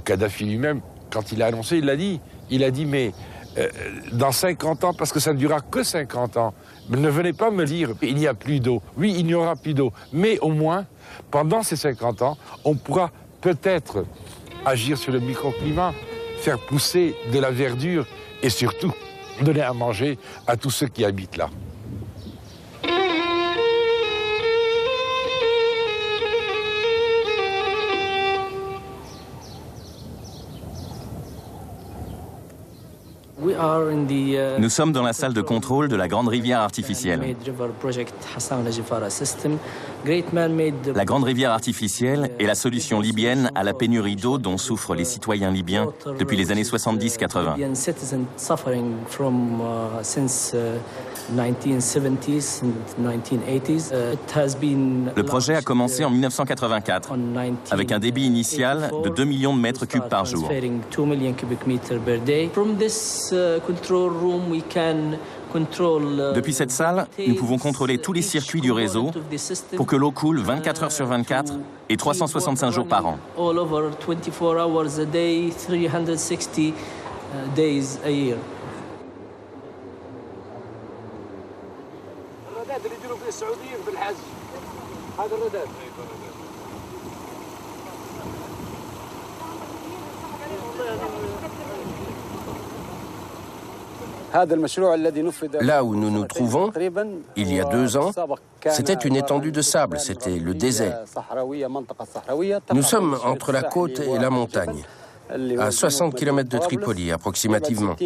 Kadhafi lui-même, quand il a annoncé, il l'a dit. Il a dit, mais dans 50 ans, parce que ça ne durera que 50 ans, ne venez pas me dire il n'y a plus d'eau. Oui, il n'y aura plus d'eau. Mais au moins, pendant ces 50 ans, on pourra peut-être agir sur le microclimat, faire pousser de la verdure et surtout donner à manger à tous ceux qui habitent là. Nous sommes dans la salle de contrôle de la grande rivière artificielle. La grande rivière artificielle est la solution libyenne à la pénurie d'eau dont souffrent les citoyens libyens depuis les années 70-80. Le projet a commencé en 1984 avec un débit initial de 2 millions de mètres cubes par jour. Depuis cette salle, nous pouvons contrôler tous les circuits du réseau pour que l'eau coule 24 heures sur 24 et 365 jours par an. Là où nous nous trouvons, il y a 2 ans, c'était une étendue de sable, c'était le désert. Nous sommes entre la côte et la montagne, à 60 km de Tripoli approximativement.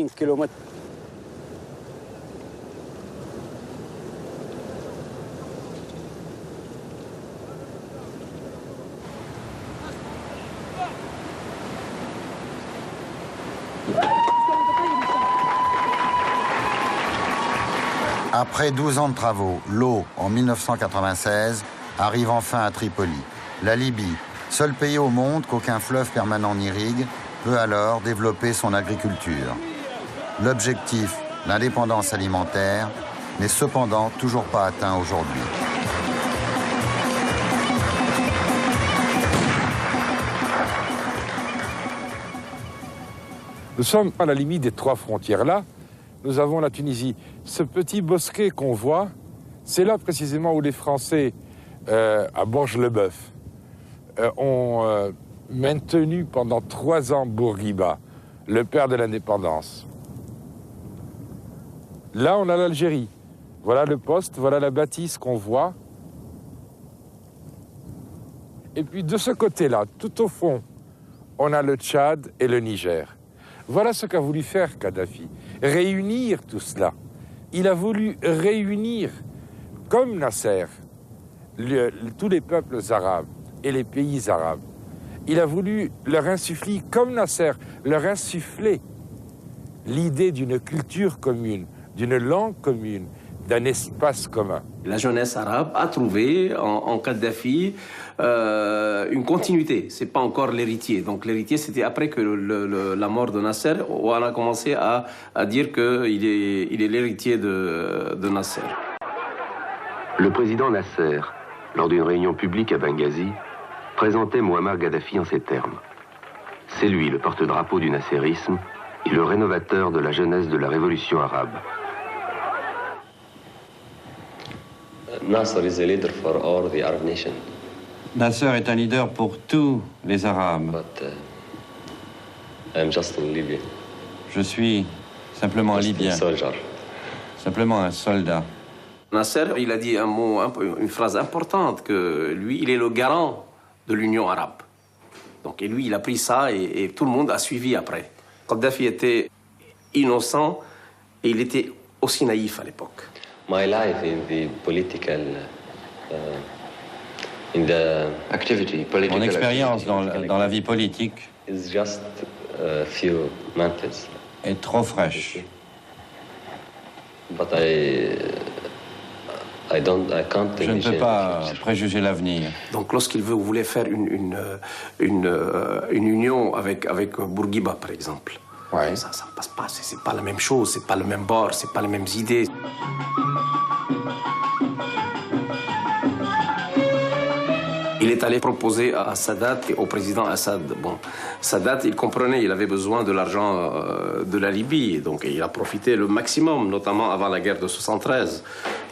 Après 12 ans de travaux, l'eau, en 1996, arrive enfin à Tripoli. La Libye, seul pays au monde qu'aucun fleuve permanent n'irrigue, peut alors développer son agriculture. L'objectif, l'indépendance alimentaire, n'est cependant toujours pas atteint aujourd'hui. Nous sommes à la limite des 3 frontières là. Nous avons la Tunisie. Ce petit bosquet qu'on voit, c'est là précisément où les Français, à Borges-le-Bœuf, ont maintenu pendant 3 ans Bourguiba, le père de l'indépendance. Là, on a l'Algérie. Voilà le poste, voilà la bâtisse qu'on voit. Et puis de ce côté-là, tout au fond, on a le Tchad et le Niger. Voilà ce qu'a voulu faire Kadhafi, réunir tout cela. Il a voulu réunir, comme Nasser, tous les peuples arabes et les pays arabes. Il a voulu leur insuffler, comme Nasser, leur insuffler l'idée d'une culture commune, d'une langue commune, d'un espace commun. La jeunesse arabe a trouvé en Kadhafi une continuité. C'est pas encore l'héritier. Donc l'héritier, c'était après que la mort de Nasser, où on a commencé à dire qu'il est l'héritier de Nasser. Le président Nasser, lors d'une réunion publique à Benghazi, présentait Mouammar Kadhafi en ces termes. C'est lui le porte-drapeau du nasserisme et le rénovateur de la jeunesse de la révolution arabe. Nasser is a leader for all the Arab nations. Nasser est un leader pour tous les Arabes. But I'm just in Libya. Je suis simplement un Libyen. Simplement un soldat. Nasser, il a dit une phrase importante, que lui, il est le garant de l'Union arabe. Donc, et lui, il a pris ça et tout le monde a suivi après. Kadhafi était innocent et il était aussi naïf à l'époque. My life in the political, in the activity, Mon expérience dans la vie politique is just a few months. Est trop fraîche. But I can't. Je ne peux pas préjuger l'avenir. Donc, lorsqu'il voulait faire une union avec Bourguiba, par exemple. Ouais. Ça ne passe pas, c'est pas la même chose, c'est pas le même bord, c'est pas les mêmes idées. Il est allé proposer à Sadat et au président Assad. Bon, Sadat, il comprenait, il avait besoin de l'argent de la Libye, donc il a profité le maximum, notamment avant la guerre de 73.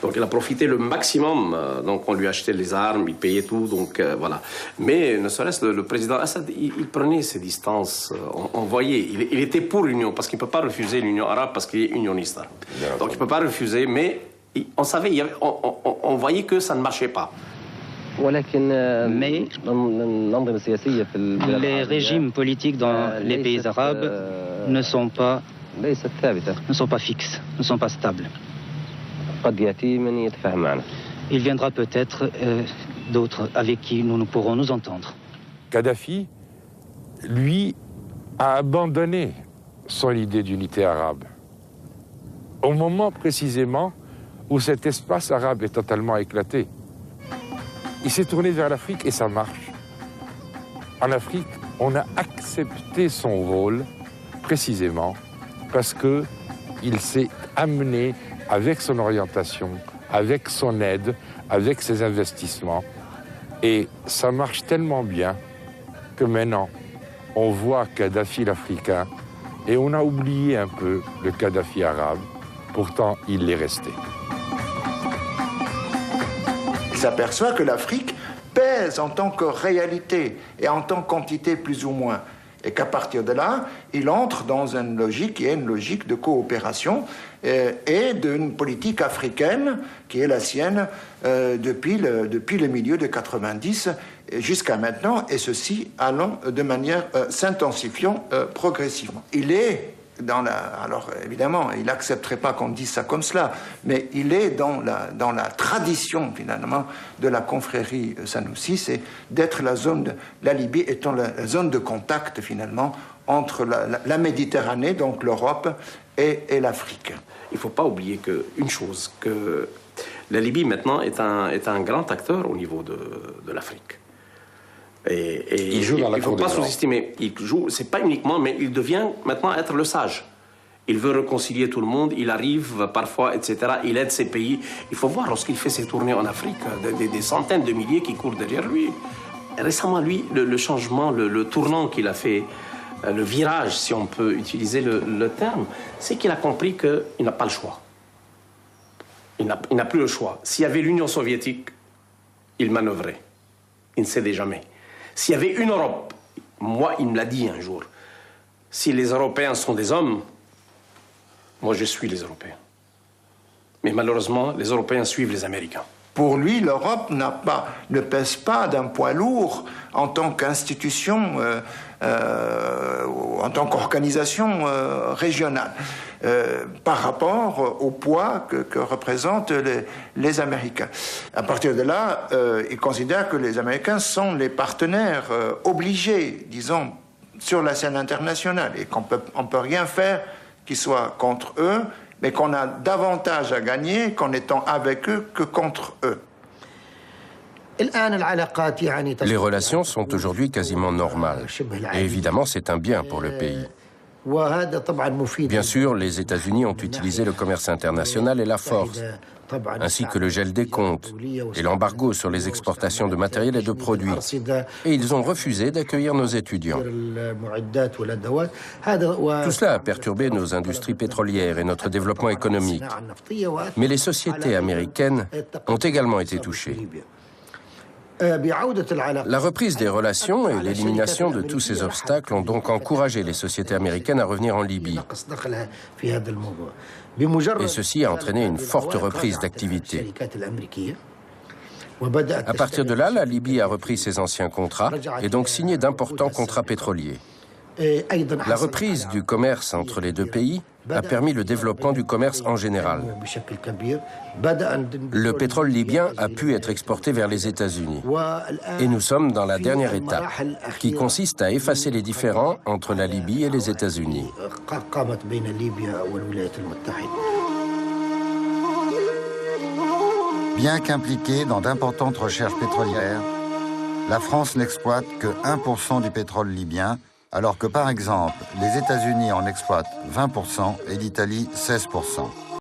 Donc il a profité le maximum, donc on lui achetait les armes, il payait tout, donc voilà. Mais ne serait-ce le président Assad, il prenait ses distances, on voyait, il était pour l'Union, parce qu'il ne peut pas refuser l'Union arabe parce qu'il est unioniste. Donc il ne peut pas refuser, mais on savait, on voyait que ça ne marchait pas. Mais les régimes politiques dans les pays arabes ne sont pas fixes, ne sont pas stables. Il viendra peut-être d'autres avec qui nous pourrons nous entendre. Kadhafi, lui, a abandonné son idée d'unité arabe. Au moment précisément où cet espace arabe est totalement éclaté. Il s'est tourné vers l'Afrique et ça marche. En Afrique, on a accepté son rôle précisément parce qu'il s'est amené avec son orientation, avec son aide, avec ses investissements. Et ça marche tellement bien que maintenant, on voit Kadhafi l'Africain et on a oublié un peu le Kadhafi arabe. Pourtant, il l'est resté. Il s'aperçoit que l'Afrique pèse en tant que réalité et en tant qu'entité plus ou moins. Et qu'à partir de là, il entre dans une logique qui est une logique de coopération et d'une politique africaine qui est la sienne depuis le milieu de 90 jusqu'à maintenant, et ceci allant de manière s'intensifiant progressivement. Il est alors évidemment, il n'accepterait pas qu'on dise ça comme cela, mais il est dans la tradition finalement de la confrérie Sanoussi, c'est d'être la Libye étant la zone de contact finalement entre la Méditerranée, donc l'Europe, et l'Afrique. Il ne faut pas oublier une chose, que la Libye maintenant est un grand acteur au niveau de l'Afrique. Et il joue dans la il ne faut pas sous-estimer. Il joue, c'est pas uniquement, mais il devient maintenant être le sage. Il veut réconcilier tout le monde, il arrive parfois, etc. Il aide ses pays. Il faut voir, lorsqu'il fait ses tournées en Afrique, des centaines de milliers qui courent derrière lui. Récemment, lui, le changement, le tournant qu'il a fait, le virage, si on peut utiliser le terme, c'est qu'il a compris qu'il n'a pas le choix. Il n'a plus le choix. S'il y avait l'Union soviétique, il manœuvrait. Il ne cédait jamais. S'il y avait une Europe, moi, il me l'a dit un jour, si les Européens sont des hommes, moi, je suis les Européens. Mais malheureusement, les Européens suivent les Américains. Pour lui, l'Europe ne pèse pas d'un poids lourd en tant qu'institution, en tant qu'organisation régionale, par rapport au poids que représentent les Américains. À partir de là, il considère que les Américains sont les partenaires obligés, disons, sur la scène internationale, et qu'on peut rien faire qui soit contre eux, mais qu'on a davantage à gagner qu'en étant avec eux que contre eux. Les relations sont aujourd'hui quasiment normales. Et évidemment, c'est un bien pour le pays. Bien sûr, les États-Unis ont utilisé le commerce international et la force, ainsi que le gel des comptes et l'embargo sur les exportations de matériel et de produits. Et ils ont refusé d'accueillir nos étudiants. Tout cela a perturbé nos industries pétrolières et notre développement économique. Mais les sociétés américaines ont également été touchées. La reprise des relations et l'élimination de tous ces obstacles ont donc encouragé les sociétés américaines à revenir en Libye. Et ceci a entraîné une forte reprise d'activité. À partir de là, la Libye a repris ses anciens contrats et donc signé d'importants contrats pétroliers. La reprise du commerce entre les deux pays a permis le développement du commerce en général. Le pétrole libyen a pu être exporté vers les États-Unis. Et nous sommes dans la dernière étape, qui consiste à effacer les différends entre la Libye et les États-Unis. Bien qu'impliquée dans d'importantes recherches pétrolières, la France n'exploite que 1% du pétrole libyen, alors que, par exemple, les États-Unis en exploitent 20% et l'Italie 16%.